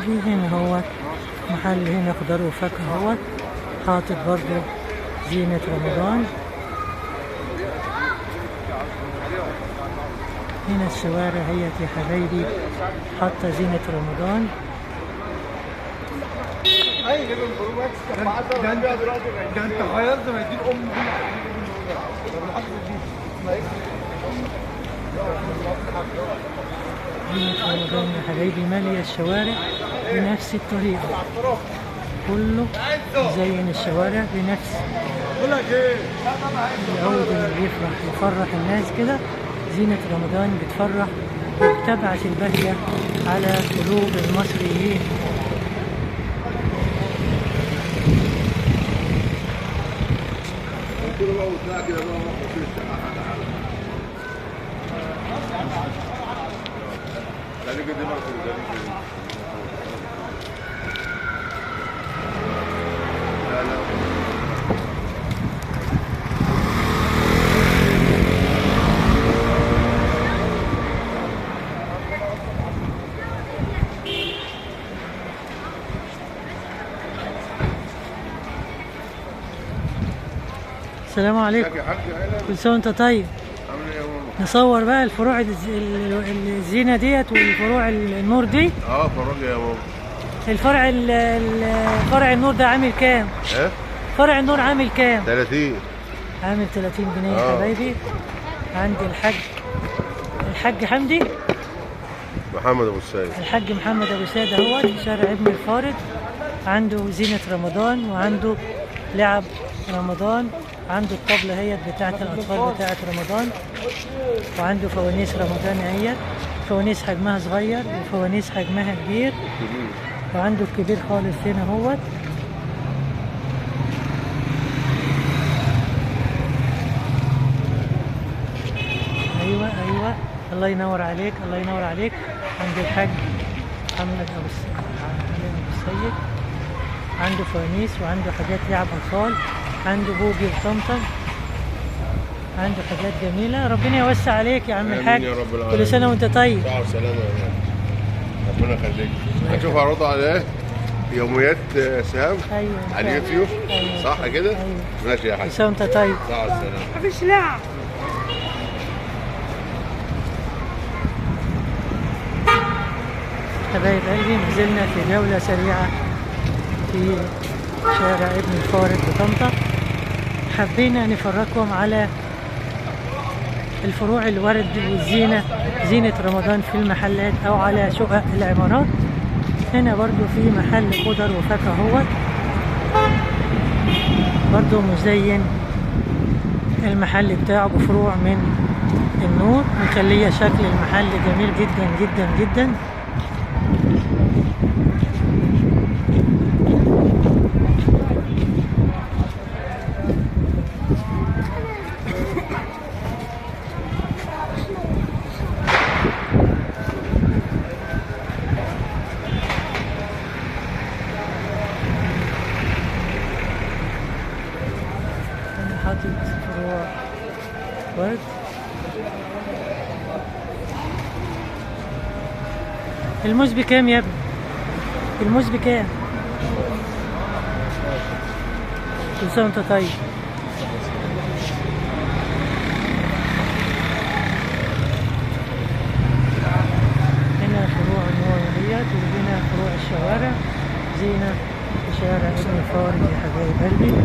قلبي. هنا هو محل هنا خضار وفاكهة هو حاطط برضو زينة رمضان. هنا الشوارع هي يا حبايبي حاطة زينة رمضان. ده انت غيرت ما يدين زينة رمضان يا حبايبي مالية الشوارع بنفس الطريقة، كله زين الشوارع بنفس العود اللي يفرح الناس كده. زينة رمضان بتفرح وبتبعث البهجة على قلوب المصريين. السلام عليكم. كل سنة وانت طيب. نصور بقى الفروع الزينة ديت والفروع النور دي. فروع يا بابا. فرع النور ده عامل كام؟ فرع النور عامل كام؟ 30. عامل 30 جنيه يا حبايبي. عند الحاج حمدي محمد ابو السيد. الحاج محمد ابو السيد اهوت في شارع ابن الفارض. عنده زينة رمضان وعنده لعب رمضان، عنده الطبلة هي بتاعت الأطفال بتاعت رمضان، وعنده فوانيس رمضان هي فوانيس حجمها صغير وفوانيس حجمها كبير، وعنده الكبير خالص هنا اهوت. ايوه الله ينور عليك الله ينور عليك. عند الحاج محمد ابو السيد عنده فوانيس وعنده حاجات لعب اطفال، عنده بوجي وطمطم، عنده حاجات جميله. ربنا يوسع عليك يا عم الحاج. يا رب العالمين. كل سنه وانت طيب. صحة وسلامة يا رب. ربنا يخليك. هتشوف عروض على ايه؟ يوميات سهام. ايوه على اليوتيوب. أيوة. صح كده؟ ايوه ماشي يا حاج. كل سنه وانت طيب. صحة وسلامة. مفيش لعب. حبايب قلبي نزلنا في جولة سريعة في شارع ابن الفارض بطنطا. حبينا نفرجكم على الفروع الورد والزينة، زينة رمضان في المحلات أو على شقق العمارات. هنا برضو في محل خضر وفاكهة اهوت برضو مزين المحل بتاعه بفروع من النور، مخليه شكل المحل جميل جدا جدا جدا. أنا حاطط فروع ورد. الموز بكام يا ابني؟ الموز بكام؟ كل سنة وانت طيب. هنا فروع النوريات وهنا فروع الشوارع. زينة في شارع ابن الفارض يا حبايب قلبي.